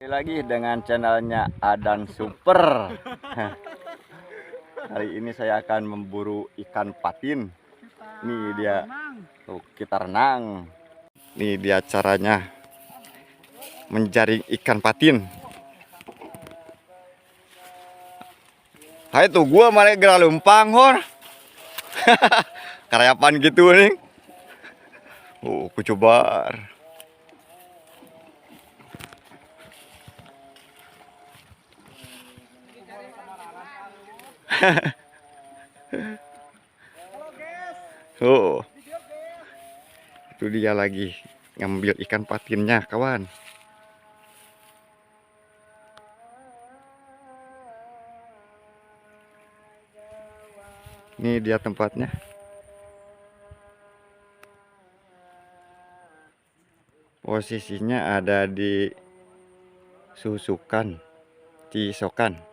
Lagi dengan channelnya Adan Super. Hari ini saya akan memburu ikan patin. Nih dia, tuh kita renang. Nih dia caranya menjaring ikan patin. Hai tuh gua malah gerak lempang hor. Karayapan gitu nih. Aku coba. Oh, itu dia lagi ngambil ikan patinnya, kawan. Ini dia tempatnya. Posisinya ada di Susukan, Cisokan.